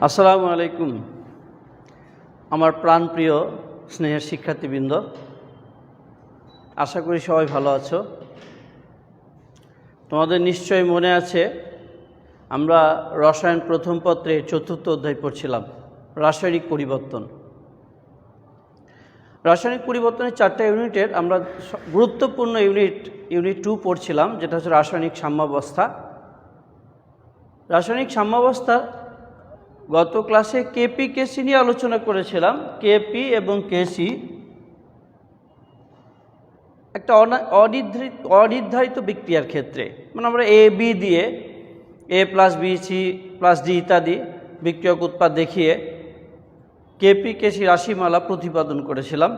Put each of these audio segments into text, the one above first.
আসসালামু আলাইকুম। আমার প্রাণপ্রিয় স্নেহের শিক্ষার্থীবৃন্দ, আশা করি সবাই ভালো আছো। তোমাদের নিশ্চয়ই মনে আছে আমরা রসায়ন প্রথম পত্রে 4র্থ অধ্যায় পড়ছিলাম, রাসায়নিক পরিবর্তন। রাসায়নিক পরিবর্তনের 4টা ইউনিটের আমরা গুরুত্বপূর্ণ ইউনিট 2 পড়ছিলাম, যেটা হচ্ছে রাসায়নিক সাম্যাবস্থা। রাসায়নিক সাম্যাবস্থা গত ক্লাসে কেপি কেসি নিয়ে আলোচনা করেছিলাম। কেপি এবং কেসি একটা অনির্ধারিত বিক্রিয়ার ক্ষেত্রে, মানে আমরা এ বি দিয়ে A plus B C plus D ইত্যাদি বিক্রিয়ক উৎপাদ দেখিয়ে কেপি কেসি রাশিমালা প্রতিপাদন করেছিলাম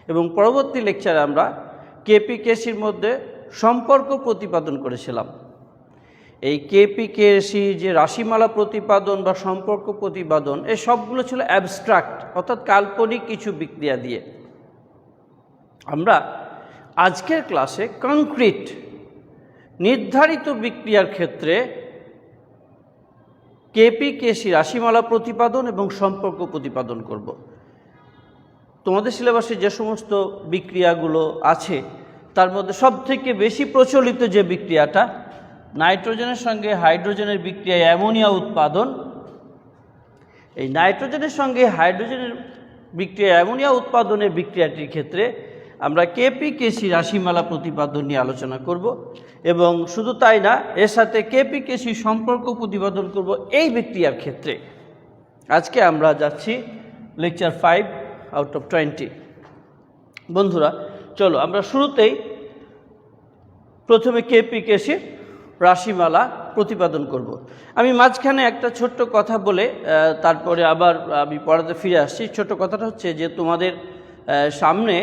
এবং পরবর্তী লেকচারে আমরা কেপি কেসির মধ্যে সম্পর্ক প্রতিপাদন করেছিলাম। এই কেপি কেসি যে রাশিমালা প্রতিপাদন বা সম্পর্ক প্রতিপাদন, এই সবগুলো ছিল অ্যাবস্ট্রাক্ট, অর্থাৎ কাল্পনিক কিছু বিক্রিয়া দিয়ে। আমরা আজকের ক্লাসে কংক্রিট নির্ধারিত বিক্রিয়ার ক্ষেত্রে কেপি কেসি রাশিমালা প্রতিপাদন এবং সম্পর্ক প্রতিপাদন করব। তোমাদের সিলেবাসে যে সমস্ত বিক্রিয়াগুলো আছে তার মধ্যে সবথেকে বেশি প্রচলিত যে বিক্রিয়াটা, নাইট্রোজেনের সঙ্গে হাইড্রোজেনের বিক্রিয়া অ্যামোনিয়া উৎপাদন। এই নাইট্রোজেনের সঙ্গে হাইড্রোজেনের বিক্রিয়া অ্যামোনিয়া উৎপাদনের বিক্রিয়াটির ক্ষেত্রে আমরা কেপি কেসি রাশিমালা প্রতিপাদন নিয়ে আলোচনা করব এবং শুধু তাই না, এর সাথে কেপি কেসি সম্পর্ক প্রতিপাদন করব এই বিক্রিয়ার ক্ষেত্রে। আজকে আমরা যাচ্ছি লেকচার 5 আউট অফ 20। বন্ধুরা, চলো আমরা শুরুতেই প্রথমে কেপি কেসি রাশিমালা প্রতিপাদন করব। আমি মাঝখানে একটা ছোট্ট কথা বলে তারপরে আবার আমি পড়াতে ফিরে আসছি। ছোট্ট কথাটা হচ্ছে যে তোমাদের সামনে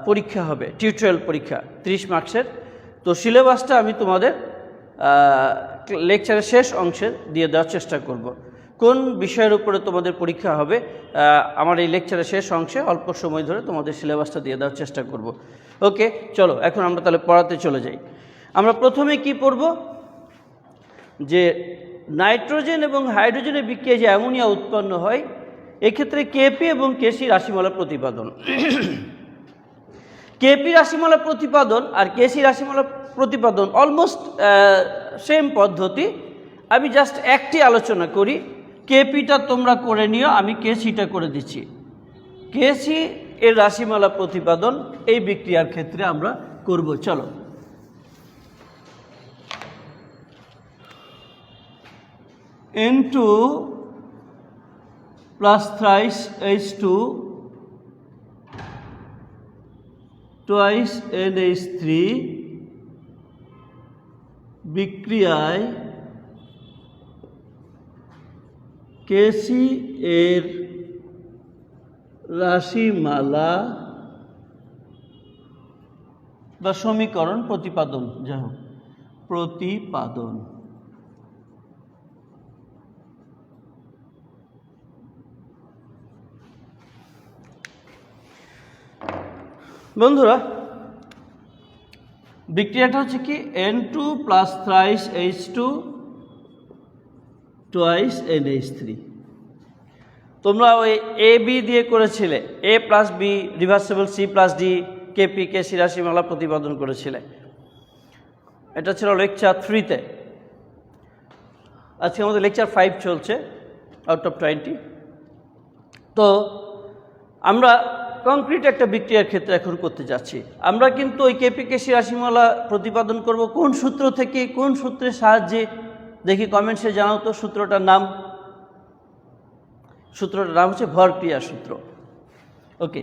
পরীক্ষা হবে, টিউটোরিয়াল পরীক্ষা 30 মার্কসের। তো সিলেবাসটা আমি তোমাদের লেকচারের শেষ অংশে দিয়ে দেওয়ার চেষ্টা করব। কোন বিষয়ের উপরে তোমাদের পরীক্ষা হবে আমার এই লেকচারের শেষ অংশে অল্প সময় ধরে তোমাদের সিলেবাসটা দিয়ে দেওয়ার চেষ্টা করব। ওকে, চলো এখন আমরা তাহলে পড়াতে চলে যাই। আমরা প্রথমে কি পড়ব, যে নাইট্রোজেন এবং হাইড্রোজেনের বিক্রিয়ায় যে অ্যামোনিয়া উৎপন্ন হয়, এক্ষেত্রে কেপি এবং কেসি রাশিমালা প্রতিপাদন। কেপি রাশিমালা প্রতিপাদন আর কেসি রাশিমালা প্রতিপাদন অলমোস্ট সেম পদ্ধতি। আমি জাস্ট একটি আলোচনা করি, কেপিটা তোমরা করে নিও, আমি কেসিটা করে দিচ্ছি। কেসি এর রাশিমালা প্রতিপাদন এই বিক্রিয়ার ক্ষেত্রে আমরা করব। চলো, N2 plus thrice H2 twice NH3 বিক্রিয়ায় কেসি এর রাশিমালা বা সমীকরণ প্রতিপাদন, যা হোক প্রতিপাদন। বন্ধুরা, বিক্রিয়াটা হচ্ছে কি, N2 plus thrice H2 twice NH3। তোমরা ওই এ বি দিয়ে করেছিলে, A plus B reversible C plus D Kp Kc রাশিমালা প্রতিপাদন করেছিলে। এটা ছিল লেকচার 3-তে। আজকে আমাদের লেকচার 5 চলছে আউট অফ 20। তো আমরা কংক্রিট একটা বিক্রিয়ার ক্ষেত্রে এখন করতে যাচ্ছি। আমরা কিন্তু ওই কেপি কেসি রাশিমালা প্রতিপাদন করব কোন সূত্র থেকে, কোন সূত্রের সাহায্যে, দেখি কমেন্টসে জানাও তো সূত্রটার নাম। সূত্রটার নাম হচ্ছে ভরক্রিয়া সূত্র। ওকে,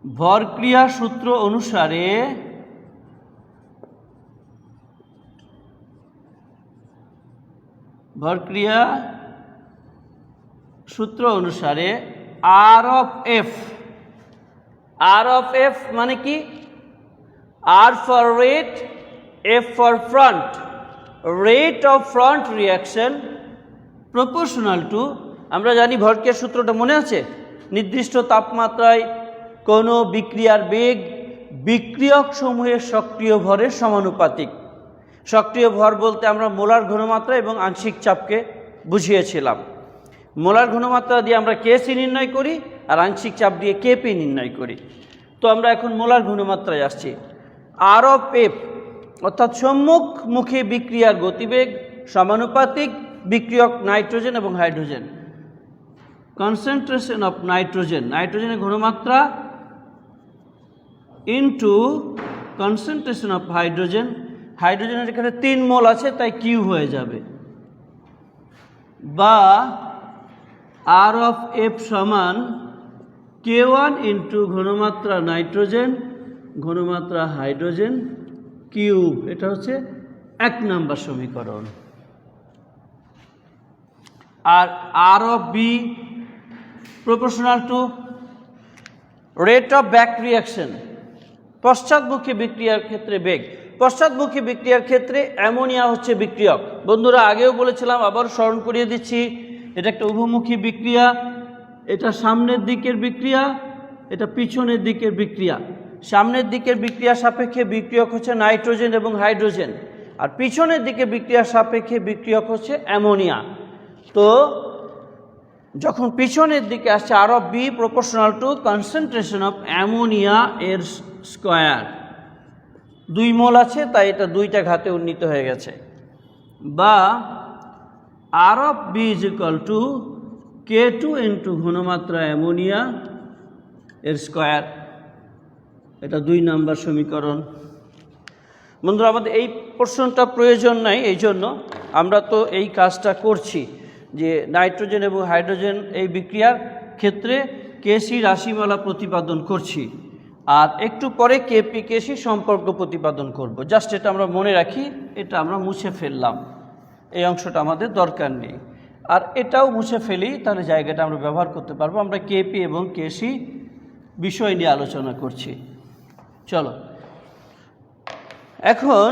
ভরক্রিয়া সূত্র অনুসারে ভরক্রিয়া সূত্র অনুসারে আর অফ এফ মানে কি, R for rate, F for front, rate of front reaction proportional to, আমরা জানি ভরক্রিয়া সূত্রটা মনে আছে, নির্দিষ্ট তাপমাত্রায় কোনো বিক্রিয়ার বেগ বিক্রিয়ক সমূহের সক্রিয় ভরের সমানুপাতিক। সক্রিয় ভর বলতে আমরা মোলার ঘনমাত্রা এবং আংশিক চাপকে বুঝিয়েছিলাম। মোলার ঘনমাত্রা দিয়ে আমরা কেসি নির্ণয় করি আর আংশিক চাপ দিয়ে কেপি নির্ণয় করি। তো আমরা এখন মোলার ঘনমাত্রায় আসছি। আর অফ এফ অর্থাৎ সম্মুখমুখী বিক্রিয়ার গতিবেগ সমানুপাতিক বিক্রিয়ক নাইট্রোজেন এবং হাইড্রোজেন। কনসেন্ট্রেশন অফ নাইট্রোজেনের ঘনমাত্রা ইনটু কনসেন্ট্রেশন অফ হাইড্রোজেনের এখানে 3 মোল আছে তাই কিউ হয়ে যাবে, বা আর অফ এফ সমান K1 ইন্টু ঘনমাত্রা নাইট্রোজেন ঘনমাত্রা হাইড্রোজেন কিউব। এটা হচ্ছে 1 নম্বর সমীকরণ। আর R of B proportional to rate of back reaction, পশ্চাৎমুখী বিক্রিয়ার ক্ষেত্রে বেগ। পশ্চাৎমুখী বিক্রিয়ার ক্ষেত্রে অ্যামোনিয়া হচ্ছে বিক্রিয়ক। বন্ধুরা আগেও বলেছিলাম, আবার স্মরণ করিয়ে দিচ্ছি, এটা একটা উভমুখী বিক্রিয়া। এটা সামনের দিকের বিক্রিয়া, এটা পিছনের দিকের বিক্রিয়া। সামনের দিকের বিক্রিয়া সাপেক্ষে বিক্রিয়ক হচ্ছে নাইট্রোজেন এবং হাইড্রোজেন, আর পিছনের দিকে বিক্রিয়া সাপেক্ষে বিক্রিয়ক হচ্ছে অ্যামোনিয়া। তো যখন পিছনের দিকে আসছে R of B proportional to concentration of ammonia এর স্কোয়ার। 2 মোল আছে তাই এটা 2টা ঘাতে উন্নীত হয়ে গেছে, বা R of B is equal to K2 into ঘনমাত্রা অ্যামোনিয়া এর স্কোয়ার। এটা 2 নম্বর সমীকরণ। বন্ধুরা আমাদের এই প্রশ্নটা প্রয়োজন নাই, এই জন্য আমরা তো এই কাজটা করছি যে নাইট্রোজেন এবং হাইড্রোজেন এই বিক্রিয়ার ক্ষেত্রে কেসি রাশিমালা প্রতিপাদন করছি, আর একটু পরে কেপি কেসি সম্পর্ক প্রতিপাদন করব। জাস্ট এটা আমরা মনে রাখি, এটা আমরা মুছে ফেললাম, এই অংশটা আমাদের দরকার নেই। আর এটাও মুছে ফেলি, তাহলে জায়গাটা আমরা ব্যবহার করতে পারবো। আমরা কেপি এবং কেসি বিষয় নিয়ে আলোচনা করছি। চলো এখন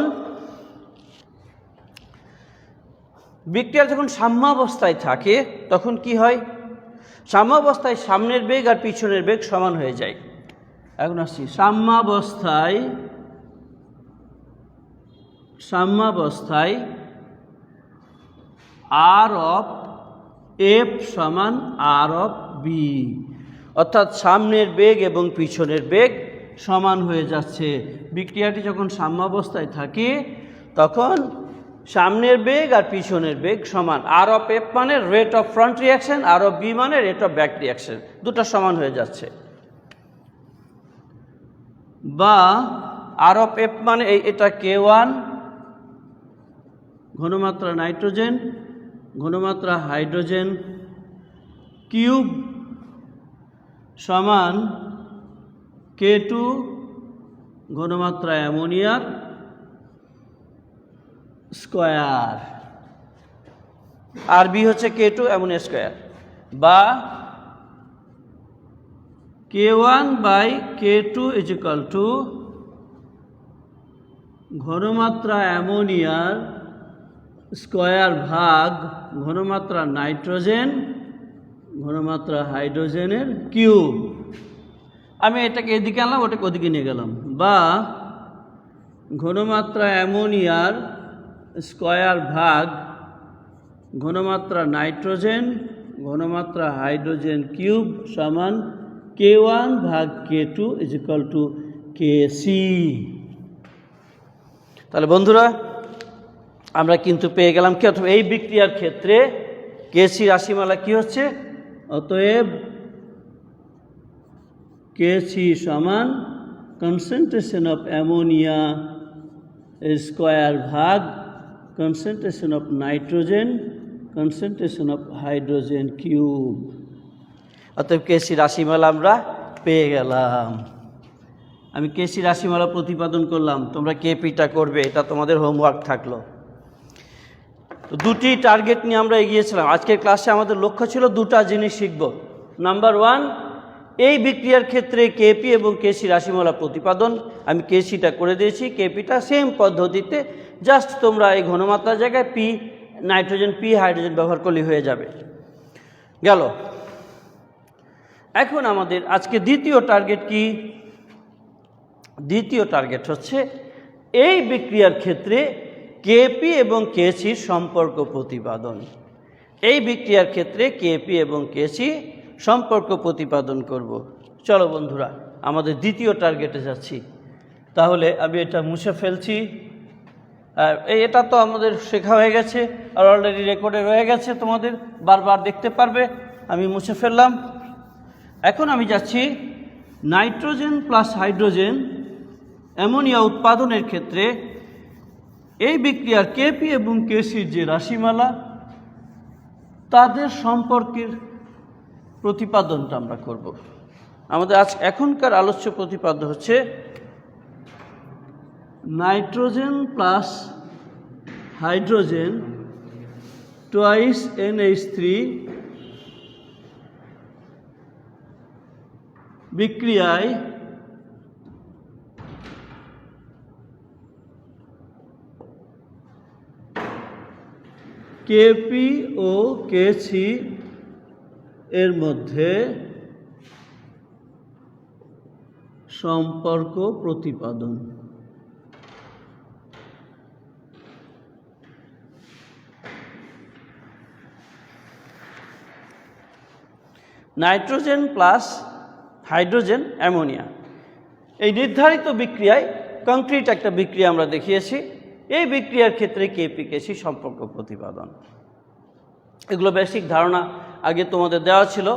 বিক্রিয়া যখন সাম্যাবস্থায় থাকে তখন কি হয়? সাম্যাবস্থায় সামনের বেগ আর পিছনের বেগ সমান হয়ে যায়। এখন আসছি সাম্যাবস্থায় আর অফ এফ সমান আর অফ বি, অর্থাৎ সামনের বেগ এবং পিছনের বেগ সমান হয়ে যাচ্ছে। বিক্রিয়াটি যখন সাম্যাবস্থায় থাকে তখন সামনের বেগ আর পিছনের বেগ সমান। আর অফ এফ মানে rate of front reaction, R of B মানে রেট অফ ব্যাক রিয়াকশন, দুটো সমান হয়ে যাচ্ছে। বা আর অফ এফ মানে এটা K1 ঘনমাত্রা নাইট্রোজেন ঘনমাত্রা হাইড্রোজেন কিউব সমান K2 ঘনমাত্রা অ্যামোনিয়ার স্কোয়ার, আর বি হচ্ছে K2 অ্যামোনিয়া স্কোয়ার, বা K1 by K2 is equal to ঘনমাত্রা অ্যামোনিয়ার স্কোয়ার ভাগ ঘনমাত্রা নাইট্রোজেন ঘনমাত্রা হাইড্রোজেনের কিউব। আমি এটাকে এদিকে আনলাম, ওটাকে ওদিকে নিয়ে গেলাম। বা ঘনমাত্রা অ্যামোনিয়ার স্কোয়ার ভাগ ঘনমাত্রা নাইট্রোজেন ঘনমাত্রা হাইড্রোজেন কিউব সমান K1 ভাগ K2 is equal two KC। তাহলে বন্ধুরা আমরা কিন্তু পেয়ে গেলাম কি, অথবা এই বিক্রিয়ার ক্ষেত্রে কেসি রাশিমালা কি হচ্ছে? অতএব কেসি সমান কনসেন্ট্রেশন অফ অ্যামোনিয়া স্কোয়ার ভাগ concentration of nitrogen concentration of hydrogen cube. অতএব কেসি রাশিমালা আমরা পেয়ে গেলাম। আমি কেসি রাশিমালা প্রতিপাদন করলাম, তোমরা কেপিটা করবে, এটা তোমাদের হোমওয়ার্ক থাকলো। দুটি টার্গেট নিয়ে আমরা এগিয়েছিলাম। আজকের ক্লাসে আমাদের লক্ষ্য ছিল 2টা জিনিস শিখব। নাম্বার 1, এই বিক্রিয়ার ক্ষেত্রে কেপি এবং কেসি রাশিমালা প্রতিপাদন। আমি কেসিটা করে দিয়েছি, কেপিটা সেম পদ্ধতিতে, জাস্ট তোমরা এই ঘনমাত্রার জায়গায় পি নাইট্রোজেন পি হাইড্রোজেন ব্যবহার করলে হয়ে যাবে। গেল। এখন আমাদের আজকে দ্বিতীয় টার্গেট কি? দ্বিতীয় টার্গেট হচ্ছে এই বিক্রিয়ার ক্ষেত্রে কেপি এবং কেসির সম্পর্ক প্রতিপাদন। এই বিক্রিয়ার ক্ষেত্রে কেপি এবং কেসি সম্পর্ক প্রতিপাদন করব। চলো বন্ধুরা, আমাদের দ্বিতীয় টার্গেটে যাচ্ছি। তাহলে আমি এটা মুছে ফেলছি। আর এটা তো আমাদের শেখা হয়ে গেছে, আর অলরেডি রেকর্ডে রয়ে গেছে, তোমাদের বারবার দেখতে পারবে। আমি মুছে ফেললাম। এখন আমি যাচ্ছি নাইট্রোজেন প্লাস হাইড্রোজেন অ্যামোনিয়া উৎপাদনের ক্ষেত্রে এই বিক্রিয়ার কেপি এবং কেসির যে রাশিমালা, তাদের সম্পর্কের প্রতিপাদনটা আমরা করব। আমাদের এখনকার আলোচ্য প্রতিপাদ্য হচ্ছে nitrogen plus hydrogen twice NH3 বিক্রিয়ায় কেপি ও কেসি এর মধ্যে সম্পর্ক প্রতিপাদন। নাইট্রোজেন প্লাস হাইড্রোজেন অ্যামোনিয়া, এই নির্ধারিত বিক্রিয়ায় কংক্রিট একটা বিক্রিয়া আমরা দেখিয়েছি। এই বিক্রিয়ার ক্ষেত্রে কেপি কেসি সম্পর্ক প্রতিপাদন, এগুলো বেসিক ধারণা আগে তোমাদের দেওয়া ছিল।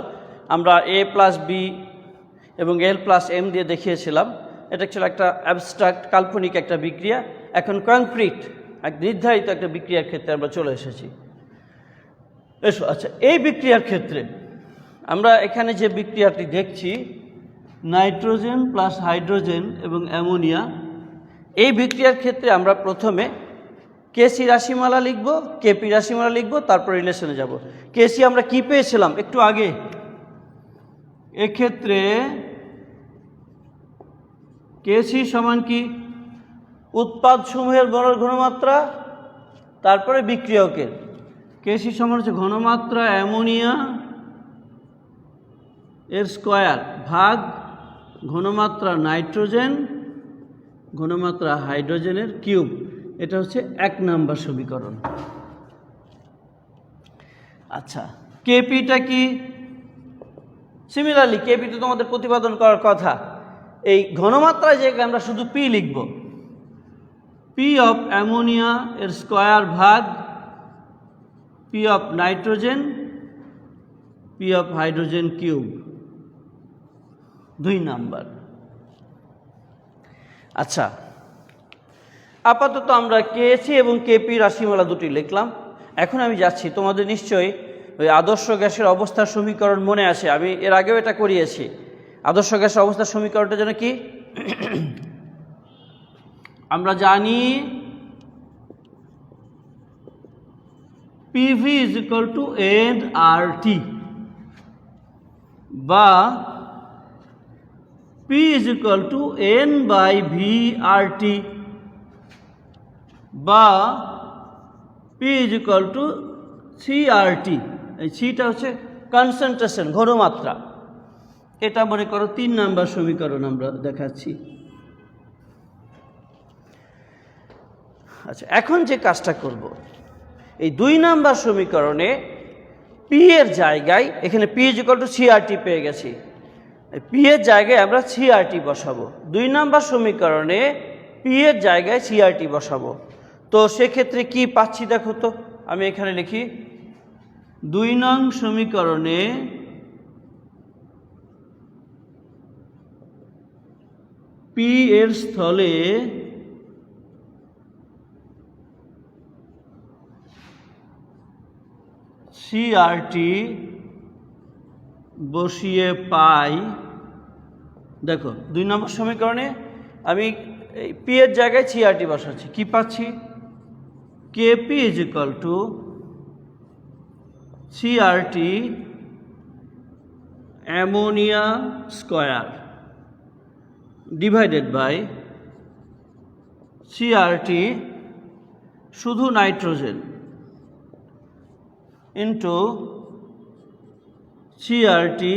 আমরা A + B এবং L + M দিয়ে দেখিয়েছিলাম। এটা ছিল একটা অ্যাবস্ট্রাক্ট কাল্পনিক একটা বিক্রিয়া। এখন কংক্রিট এক নির্ধারিত একটা বিক্রিয়ার ক্ষেত্রে আমরা চলে এসেছি। আচ্ছা, এই বিক্রিয়ার ক্ষেত্রে আমরা এখানে যে বিক্রিয়াটি দেখছি নাইট্রোজেন প্লাস হাইড্রোজেন এবং অ্যামোনিয়া, এই বিক্রিয়ার ক্ষেত্রে আমরা প্রথমে কেসি রাশিমালা লিখব, কেপি রাশিমালা লিখব, তারপর রিলেশনে যাব। কেসি আমরা কি পেয়েছিলাম একটু আগে? এক্ষেত্রে কেসি সমান কি? উৎপাদ সমূহের গড় ঘনমাত্রা, তারপরে বিক্রিয়কের। কেসি সমান হচ্ছে ঘনমাত্রা অ্যামোনিয়া এর স্কয়ার ভাগ ঘনমাত্রা নাইট্রোজেন ঘনমাত্রা হাইড্রোজেনের কিউব। এটা হচ্ছে 1 নম্বর সমীকরণ। আচ্ছা, কেপিটা কি? সিমিলারলি কেপি তো তোমাদের প্রতিপাদন করার কথা। এই ঘনমাত্রায় জায়গায় আমরা শুধু পি লিখব, পি অফ অ্যামোনিয়া এর স্কয়ার ভাগ P of nitrogen P of hydrogen cube, 2 number. আচ্ছা, আপাতত আমরা কেসি এবং কেপি রাশিমালা দুটি লিখলাম। এখন আমি যাচ্ছি, তোমাদের নিশ্চয়ই ওই আদর্শ গ্যাসের অবস্থার সমীকরণ মনে আছে, আমি এর আগেও এটা করিয়েছি। আদর্শ গ্যাসের অবস্থার সমীকরণটা যেন কি? আমরা জানি PV = nRT বা P = n/VRT বা P = CRT। এই সিটা হচ্ছে কনসেন্ট্রেশন, ঘনমাত্রা। এটা মনে করো 3 নাম্বার সমীকরণ আমরা দেখাচ্ছি। আচ্ছা, এখন যে কাজটা করব, এই 2 নাম্বার সমীকরণে পি এর জায়গায়, এখানে P = CRT পেয়ে গেছি, পি এর জায়গায় আমরা সিআরটি বসাবো। 2 নাম্বার সমীকরণে পি এর জায়গায় সিআরটি বসাবো। তো সেক্ষেত্রে কি পাচ্ছি দেখো তো, আমি এখানে লিখি 2 নং সমীকরণে পি এর স্থলে সিআরটি বসিয়ে পাই। দেখো 2 নম্বর সমীকরণে আমি পি এর জায়গায় সিআরটি বসাচ্ছি, কি পাচ্ছি? Kp = CRT ammonia square divided by CRT শুধু nitrogen into CRT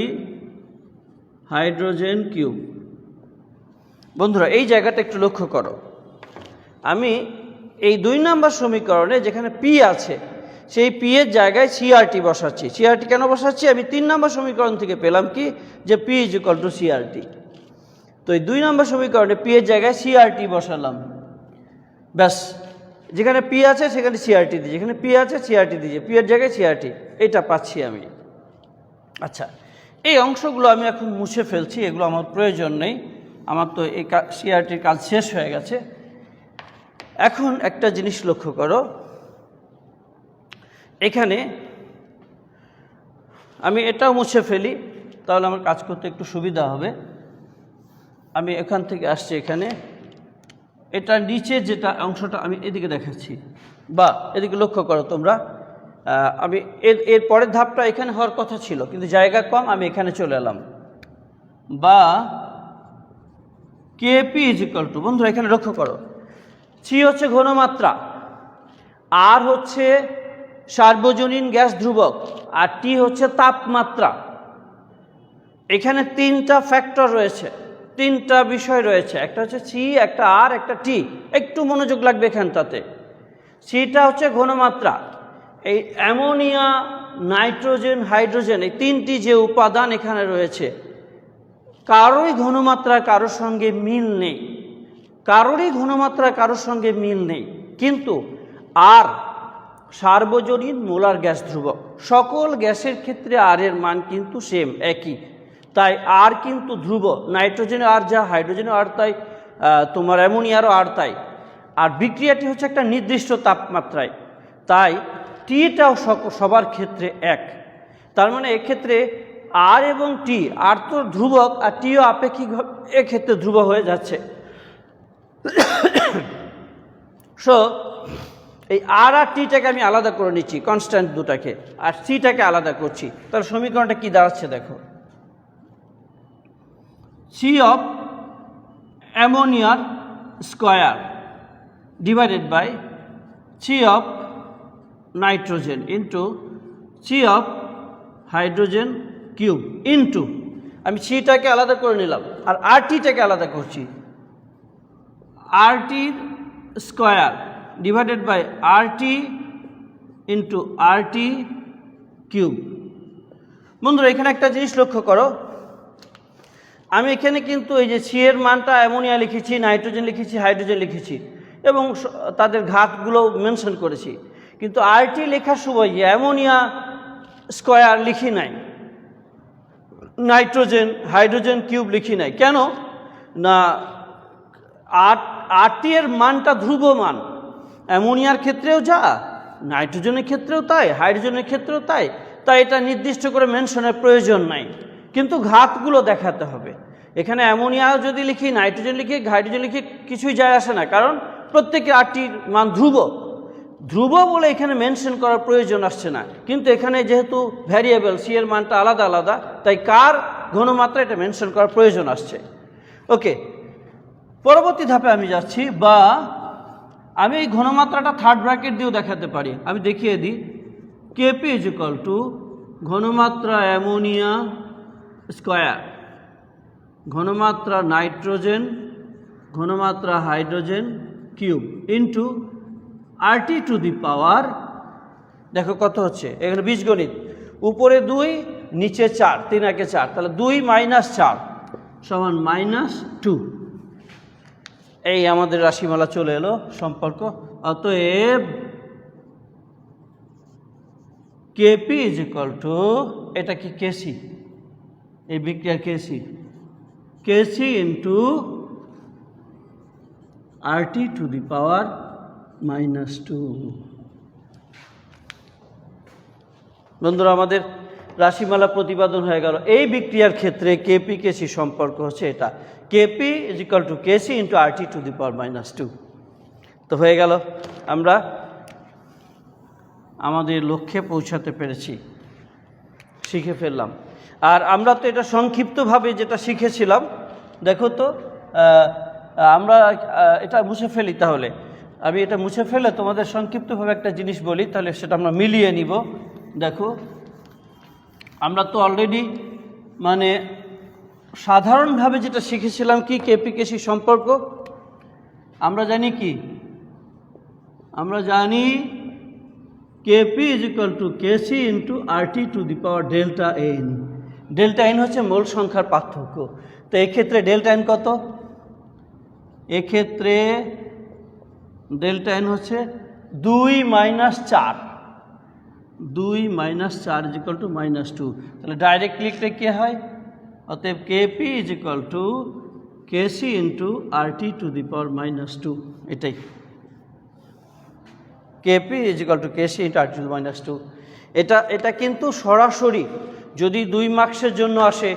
hydrogen cube. বন্ধুরা, এই জায়গাটা একটু লক্ষ্য করো। আমি এই 2 নম্বর সমীকরণে যেখানে পি আছে সেই পি এর জায়গায় সিআরটি বসাচ্ছি। সিআরটি কেন বসাচ্ছি? আমি 3 নম্বর সমীকরণ থেকে পেলাম কি, যে P is equal two CRT. তো এই 2 নম্বর সমীকরণে পি এর জায়গায় সিআরটি বসালাম, ব্যাস। যেখানে পি আছে সেখানে সিআরটি দিই, যেখানে পি আছে সিআরটি দিয়েছি, পি এর জায়গায় সিআরটি, এটা পাচ্ছি আমি। আচ্ছা, এই অংশগুলো আমি এখন মুছে ফেলছি, এগুলো আমার প্রয়োজন নেই, আমার তো এই সিআরটির কাজ শেষ হয়ে গেছে। এখন একটা জিনিস লক্ষ্য করো, এখানে আমি এটাও মুছে ফেলি, তাহলে আমার কাজ করতে একটু সুবিধা হবে। আমি এখান থেকে আসছি এখানে, এটা নিচে যেটা অংশটা আমি এদিকে দেখাচ্ছি, বা এদিকে লক্ষ্য করো তোমরা, আমি এর পরের ধাপটা এখানে হওয়ার কথা ছিল, কিন্তু জায়গা কম, আমি এখানে চলে এলাম। বা কেপি ইজ ইকুয়াল টু, বন্ধুরা এখানে লক্ষ্য করো, সি হচ্ছে ঘনমাত্রা, আর হচ্ছে সার্বজনীন গ্যাস ধ্রুবক, আর টি হচ্ছে তাপমাত্রা। এখানে 3টা ফ্যাক্টর রয়েছে, 3টা বিষয় রয়েছে, একটা হচ্ছে সি, একটা আর, একটা টি। একটু মনোযোগ লাগবে এখানটাতে। সিটা হচ্ছে ঘনমাত্রা, এই অ্যামোনিয়া, নাইট্রোজেন, হাইড্রোজেন, এই 3টি যে উপাদান এখানে রয়েছে, কারোরই ঘনমাত্রা কারোর সঙ্গে মিল নেই, কারোরই ঘনমাত্রা কারোর সঙ্গে মিল নেই। কিন্তু আর সার্বজনীন মোলার গ্যাস ধ্রুবক, সকল গ্যাসের ক্ষেত্রে আর এর মান কিন্তু সেম, একই। তাই আর কিন্তু ধ্রুব, নাইট্রোজেনে আর যা, হাইড্রোজেনে আর তাই, তোমার অ্যামোনিয়ারও আর তাই। আর বিক্রিয়াটি হচ্ছে একটা নির্দিষ্ট তাপমাত্রায়, তাই টিটাও সবার ক্ষেত্রে এক। তার মানে এক্ষেত্রে আর এবং টি, আর তো ধ্রুবক আর টিও আপেক্ষিক এক্ষেত্রে ধ্রুব হয়ে যাচ্ছে। সো এই আর টিটাকে আমি আলাদা করে নিচ্ছি, কনস্ট্যান্ট দুটাকে, আর সিটাকে আলাদা করছি। তাহলে সমীকরণটা কি দাঁড়াচ্ছে দেখো, সি অফ অ্যামোনিয়ার square divided by C of nitrogen into C of hydrogen cube into, আমি সিটাকে আলাদা করে নিলাম আর আর টিটাকে আলাদা করছি, আর টির square divided by R T into R T cube. বন্ধুরা এখানে একটা জিনিস লক্ষ্য করো, আমি এখানে কিন্তু এই যে সি এর মানটা অ্যামোনিয়া লিখেছি, নাইট্রোজেন লিখেছি, হাইড্রোজেন লিখেছি এবং তাদের ঘাতগুলো মেনশন করেছি, কিন্তু আর টি লেখার সময় অ্যামোনিয়া স্কোয়ার লিখি নাই, নাইট্রোজেন হাইড্রোজেন কিউব লিখি নাই। কেন না, আর টি এর মানটা ধ্রুব মান, অ্যামোনিয়ার ক্ষেত্রেও যা, নাইট্রোজেনের ক্ষেত্রেও তাই, হাইড্রোজেনের ক্ষেত্রেও তাই। তাই এটা নির্দিষ্ট করে মেনশনের প্রয়োজন নাই, কিন্তু ঘাতগুলো দেখাতে হবে। এখানে অ্যামোনিয়া যদি লিখি, নাইট্রোজেন লিখি, হাইড্রোজেন লিখি, কিছুই যায় আসে না, কারণ প্রত্যেকের আর টির মান ধ্রুব। ধ্রুব বলে এখানে মেনশন করার প্রয়োজন আসছে না, কিন্তু এখানে যেহেতু ভ্যারিয়েবল সি এর মানটা আলাদা আলাদা, তাই কার ঘনমাত্রা এটা মেনশন করার প্রয়োজন আসছে। ওকে, পরবর্তী ধাপে আমি যাচ্ছি, বা আমি এই ঘনমাত্রাটা থার্ড ব্র্যাকেট দিয়েও দেখাতে পারি। আমি দেখিয়ে দিই, কেপি ইজ ইকুয়াল টু ঘনমাত্রা অ্যামোনিয়া স্কোয়ার, ঘনমাত্রা নাইট্রোজেন, ঘনমাত্রা hydrogen cube into R T to the power, দেখো কত হচ্ছে এখানে বীজগণিত, উপরে 2 নিচে 4, 3 একে 4, তাহলে 2 - 4 সমান -2। এই আমাদের রাশিমালা চলে এলো সম্পর্ক। অতএব কেপি ইজ ইকুয়াল টু, এটা কি কেসি, এই বিক্রিয়ার কেসি into R T to the power -2। বন্ধুরা আমাদের রাশিমালা প্রতিপাদন হয়ে গেল। এই বিক্রিয়ার ক্ষেত্রে কেপি কেসি সম্পর্ক হচ্ছে এটা, Kp is equal to KC into R T to the power -2। তো হয়ে গেল, আমরা আমাদের লক্ষ্যে পৌঁছাতে পেরেছি, শিখে ফেললাম। আর আমরা তো এটা সংক্ষিপ্তভাবে যেটা শিখেছিলাম, দেখো তো আমরা এটা মুছে ফেলি। তাহলে আমি এটা মুছে ফেলে তোমাদের সংক্ষিপ্তভাবে একটা জিনিস বলি, তাহলে সেটা আমরা মিলিয়ে নিব। দেখো, আমরা তো অলরেডি মানে সাধারণভাবে যেটা শিখেছিলাম কি কেপি কেসি সম্পর্ক, আমরা জানি কি, আমরা জানি KP is equal to KC into RT to the power delta N. Delta N হচ্ছে মোল সংখ্যার পার্থক্য। তো এক্ষেত্রে ডেল্টা এন কত? এক্ষেত্রে ডেল্টা এন হচ্ছে 2 - 4, 2 - 4 ইজ ইকুয়াল টু -2। তাহলে ডাইরেক্ট লিখলে কি হয়? অতএব Kp is equal to KC into RT to the power -2। এটাই Kp is equal to KC into RT to the -2। এটা কিন্তু সরাসরি যদি 2 মার্কসের জন্য আসে,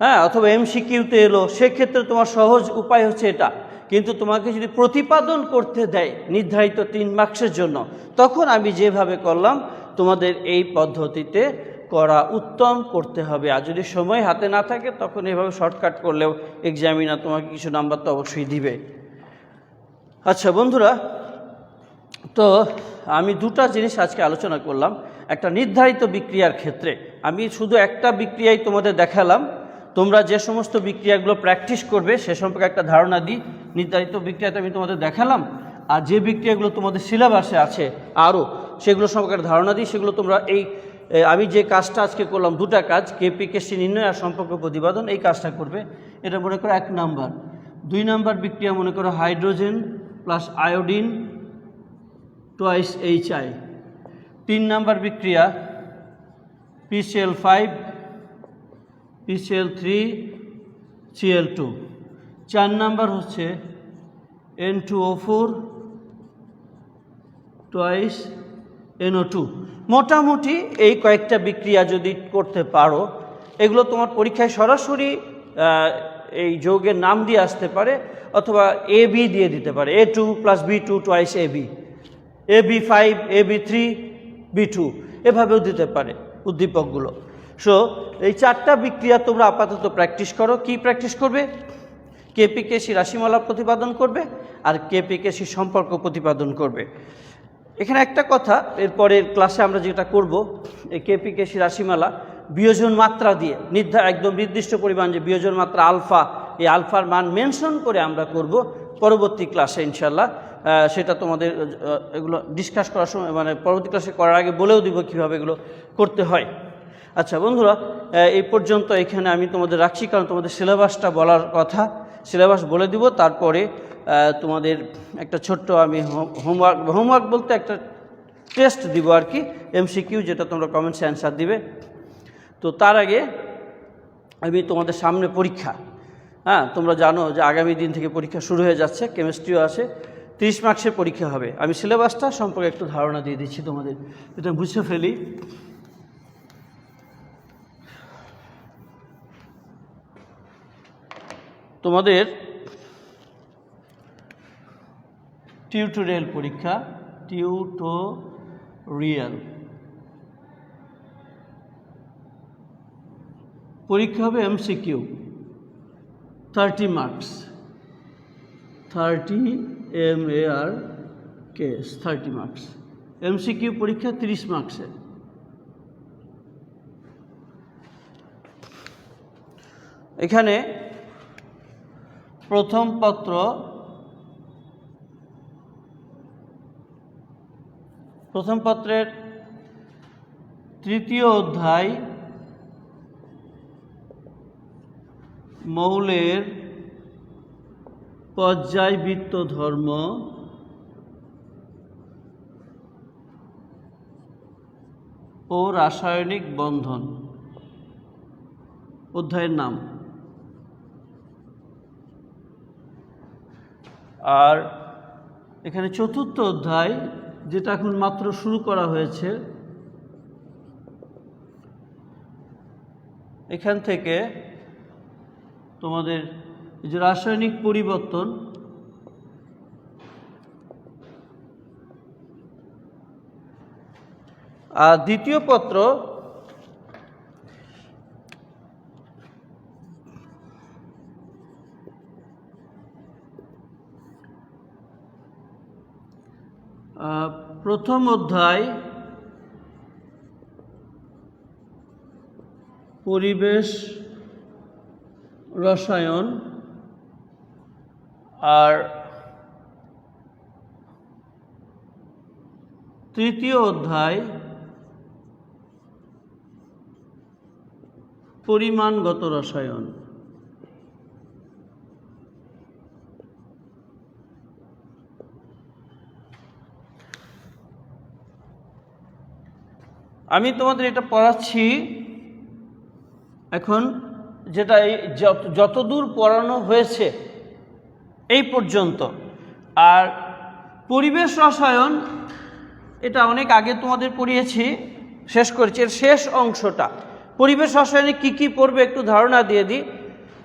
হ্যাঁ, অথবা এমসিকিউতে এলো, সেক্ষেত্রে তোমার সহজ উপায় হচ্ছে এটা। কিন্তু তোমাকে যদি প্রতিপাদন করতে দেয় নির্ধারিত 3 মার্কসের জন্য, তখন আমি যেভাবে করলাম তোমাদের এই পদ্ধতিতে করা উত্তম করতে হবে। আর যদি সময় হাতে না থাকে তখন এভাবে শর্টকাট করলেও এক্সামিনার তোমাকে কিছু নাম্বার তো অবশ্যই দিবে। আচ্ছা বন্ধুরা, তো আমি দুটা জিনিস আজকে আলোচনা করলাম। একটা নির্ধারিত বিক্রিয়ার ক্ষেত্রে আমি শুধু একটা বিক্রিয়াই তোমাদের দেখালাম। তোমরা যে সমস্ত বিক্রিয়াগুলো প্র্যাকটিস করবে সে সম্পর্কে একটা ধারণা দিই। নির্ধারিত বিক্রিয়াতে আমি তোমাদের দেখালাম, আর যে বিক্রিয়াগুলো তোমাদের সিলেবাসে আছে আরও, সেগুলো সম্পর্কে একটা ধারণা দিই। সেগুলো তোমরা আমি যে কাজটা আজকে করলাম, দুটা কাজ, কেপি কেসি নির্ণয় আর সম্পর্ক প্রতিপাদন, এই কাজটা করবে। এটা মনে করো 1 নাম্বার। 2 নাম্বার বিক্রিয়া মনে করো hydrogen plus iodine twice HI। 3 number বিক্রিয়া PCl5 PCl3 Cl2। 4 নাম্বার হচ্ছে N2O4 টুয়াইস NO2। মোটামুটি এই কয়েকটা বিক্রিয়া যদি করতে পারো, এগুলো তোমার পরীক্ষায় সরাসরি এই যৌগের নাম দিয়ে আসতে পারে, অথবা AB দিয়ে দিতে পারে, A2 + B2 twice AB, AB5 AB3 B2, এভাবেও দিতে পারে উদ্দীপকগুলো। সো এই 4টা বিক্রিয়া তোমরা আপাতত প্র্যাকটিস করো। কি প্র্যাকটিস করবে? কেপি কেসি রাশিমালা প্রতিপাদন করবে আর কেপি কেসি সম্পর্ক প্রতিপাদন করবে। এখানে একটা কথা, এরপরের ক্লাসে আমরা যেটা করব, এই কেপি কেসি রাশিমালা বিয়োজন মাত্রা দিয়ে একদম নির্দিষ্ট পরিমাণ যে বিয়োজন মাত্রা আলফা, এই আলফার মান মেনশন করে আমরা করব পরবর্তী ক্লাসে ইনশাল্লাহ। সেটা তোমাদের এগুলো ডিসকাস করার সময়, মানে পরবর্তী ক্লাসে করার আগে বলেও দিব কীভাবে এগুলো করতে হয়। আচ্ছা বন্ধুরা, এই পর্যন্ত এখানে আমি তোমাদের রাখছি, কারণ তোমাদের সিলেবাসটা বলার কথা। সিলেবাস বলে দিব, তারপরে তোমাদের একটা ছোট্ট আমি হোমওয়ার্ক বলতে একটা টেস্ট দিব আর কি, এমসিকিউ, যেটা তোমরা কমেন্টসে অ্যান্সার দিবে। তো তার আগে আমি তোমাদের সামনে পরীক্ষা, হ্যাঁ, তোমরা জানো যে আগামী দিন থেকে পরীক্ষা শুরু হয়ে যাচ্ছে, কেমিস্ট্রিও আছে, 30 মার্কসের পরীক্ষা হবে। আমি সিলেবাসটা সম্পর্কে একটু ধারণা দিয়ে দিচ্ছি তোমাদের, এটা বুঝে ফেলি। তোমাদের টিউটোরিয়াল পরীক্ষা, টিউটোরিয়াল পরীক্ষা হবে MCQ, 30 marks, 30 MARKS, 30 marks. MCQ পরীক্ষা 30 মার্কসের। এখানে প্রথম পত্রের 3য় অধ্যায় মৌলের পর্যায়বৃত্ত ধর্ম ও রাসায়নিক বন্ধন, অধ্যায়ের নাম। আর এখানে 4র্থ অধ্যায়, যেটা এখন মাত্র শুরু করা হয়েছে, এখান থেকে তোমাদের যে রাসায়নিক পরিবর্তন, আর 2য় পত্র প্রথম অধ্যায় পরিবেশ রসায়ন, আর তৃতীয় অধ্যায় পরিমাণগত রসায়ন। আমি তোমাদের এটা পড়াচ্ছি এখন, যেটা যতদূর পড়ানো হয়েছে এই পর্যন্ত। আর পরিবেশ রসায়ন এটা অনেক আগে তোমাদের পড়িয়েছি, শেষ করেছি। এর শেষ অংশটা পরিবেশ রসায়নে কি কি পড়বে একটু ধারণা দিয়ে দিই।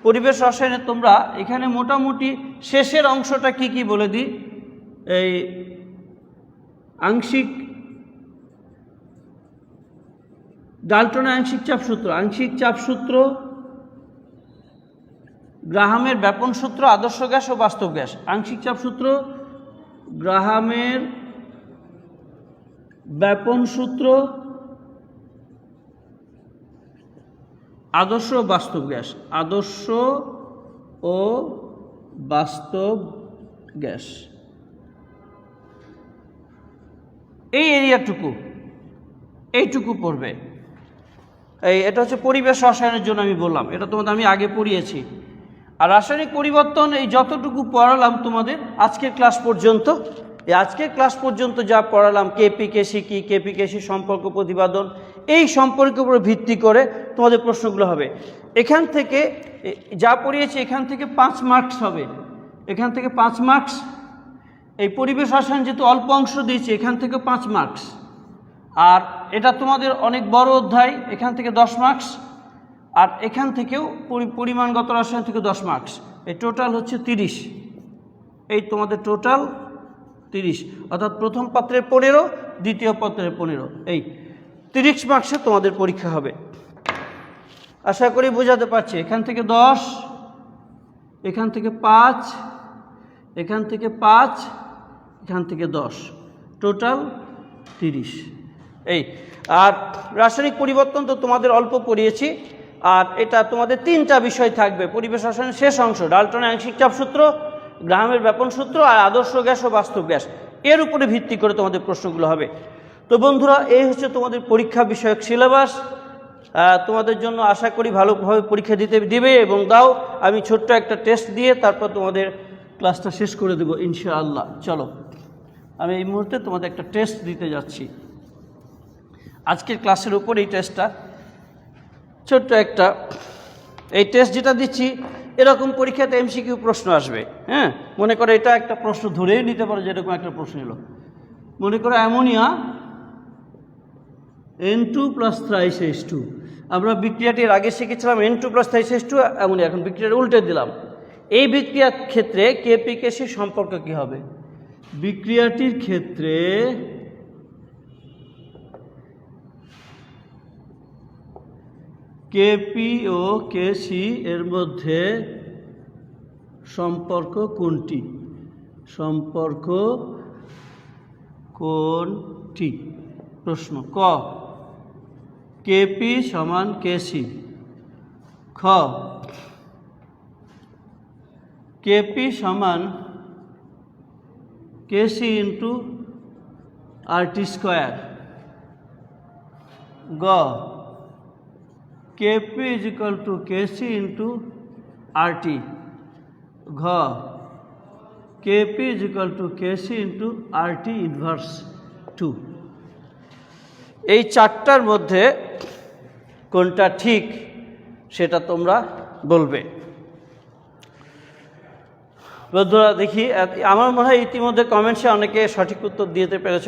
পরিবেশ রসায়নে তোমরা এখানে মোটামুটি শেষের অংশটা কি কি বলে দিই। এই আংশিক ডাল্টনের আংশিক চাপ সূত্র, গ্রাহামের ব্যাপন সূত্র, আদর্শ গ্যাস ও বাস্তব গ্যাস। আংশিক চাপ সূত্র, গ্রাহামের ব্যাপন সূত্র, আদর্শ ও বাস্তব গ্যাস। আদর্শ ও বাস্তব গ্যাস, এই এরিয়াটুকু, এইটুকু পড়বে। এটা হচ্ছে পরিবেশ রসায়নের জন্য আমি বললাম, এটা তোমাদের আমি আগে পড়িয়েছি। আর রাসায়নিক পরিবর্তন এই যতটুকু পড়ালাম তোমাদের আজকের ক্লাস পর্যন্ত, এই আজকের ক্লাস পর্যন্ত যা পড়ালাম, কেপি কেসি কি, কেপি কেসি সম্পর্ক প্রতিপাদন, এই সম্পর্কের উপর ভিত্তি করে তোমাদের প্রশ্নগুলো হবে। এখান থেকে যা পড়িয়েছি এখান থেকে 5 মার্কস হবে, এখান থেকে 5 মার্কস। এই পরিবেশ রসায়ন যেহেতু অল্প অংশ দিয়েছি, এখান থেকে 5 মার্কস। আর এটা তোমাদের অনেক বড় অধ্যায়, এখান থেকে 10 মার্কস। আর এখান থেকেও পরিমাণগত রসায়ন থেকে 10 মার্কস। এই টোটাল হচ্ছে 30। এই তোমাদের টোটাল 30, অর্থাৎ প্রথম পত্রের 15, দ্বিতীয় পত্রের 15, এই 30 মার্কসে তোমাদের পরীক্ষা হবে। আশা করি বোঝাতে পারছি। এখান থেকে 10, এখান থেকে 5, এখান থেকে 5, এখান থেকে 10, টোটাল 30। এই আর রাসায়নিক পরিবর্তন তো তোমাদের অল্প পড়িয়েছি। আর এটা তোমাদের 3টা বিষয় থাকবে পরিবেশ রসায়নের শেষ অংশ, ডাল্টনের আংশিক চাপ সূত্র, গ্রাহামের ব্যাপন সূত্র আর আদর্শ গ্যাস ও বাস্তব গ্যাস। এর উপরে ভিত্তি করে তোমাদের প্রশ্নগুলো হবে। তো বন্ধুরা, এই হচ্ছে তোমাদের পরীক্ষা বিষয়ক সিলেবাস। তোমাদের জন্য আশা করি ভালোভাবে পরীক্ষা দিবে এবং দাও। আমি ছোট্ট একটা টেস্ট দিয়ে তারপর তোমাদের ক্লাসটা শেষ করে দেবো ইনশাআল্লাহ। চলো, আমি এই মুহূর্তে তোমাদের একটা টেস্ট দিতে যাচ্ছি আজকের ক্লাসের উপর। এই টেস্টটা ছোট্ট একটা, এই টেস্ট যেটা দিচ্ছি এরকম পরীক্ষাতে এমসিকিউ প্রশ্ন আসবে। হ্যাঁ, মনে করো এটা একটা প্রশ্ন ধরেই নিতে পারো, যেরকম একটা প্রশ্ন এলো। মনে করো অ্যামোনিয়া N2 + H2। আমরা বিক্রিয়াটির আগে শিখেছিলাম N2 + H2 অ্যামোনিয়া, এখন বিক্রিয়াটা উল্টে দিলাম। এই বিক্রিয়ার ক্ষেত্রে কেপি কেসির সম্পর্ক কী হবে? বিক্রিয়াটির ক্ষেত্রে কেপি ও কেসি এর মধ্যে সম্পর্ক কোনটি? সম্পর্ক কোনটি? প্রশ্ন। ক, কেপি সমান কেসি। খ, কেপি সমান কেসি ইন্টু RT²। গ, কেপি = কেসি ইন্টু RT। ঘ, কেপি = কেসি ইন্টু RT ইনভার্স 2। এই 4টার মধ্যে কোনটা ঠিক সেটা তোমরা বলবে। বন্ধুরা দেখি, আমার মনে হয় ইতিমধ্যে কমেন্টসে অনেকে সঠিক উত্তর দিতে পেরেছ।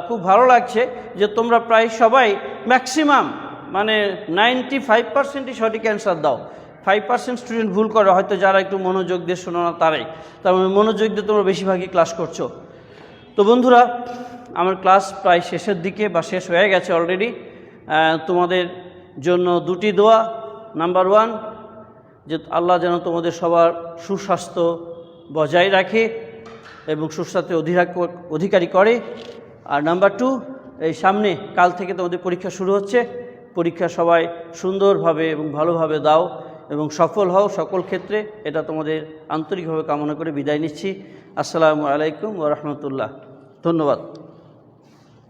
খুব ভালো লাগছে যে তোমরা প্রায় সবাই ম্যাক্সিমাম মানে 95%ই সঠিক অ্যান্সার দাও। 5% স্টুডেন্ট ভুল করে, হয়তো যারা একটু মনোযোগ দিয়ে শোনো না তারাই। তার মানে মনোযোগ দিয়ে তোমরা বেশিরভাগই ক্লাস করছো। তো বন্ধুরা, আমার ক্লাস প্রায় শেষের দিকে বা শেষ হয়ে গেছে অলরেডি। তোমাদের জন্য 2টি দোয়া। নাম্বার 1, যে আল্লাহ যেন তোমাদের সবার সুস্বাস্থ্য বজায় রাখে এবং সুস্বাস্থ্যের অধিকারী করে। আর নাম্বার 2, এই সামনে কাল থেকে তোমাদের পরীক্ষা শুরু হচ্ছে। পরীক্ষা সবাই সুন্দরভাবে এবং ভালোভাবে দাও এবং সফল হও সকল ক্ষেত্রে, এটা তোমাদের আন্তরিকভাবে কামনা করে বিদায় নিচ্ছি। আসসালামু আলাইকুম ওয়া রাহমাতুল্লাহ। ধন্যবাদ।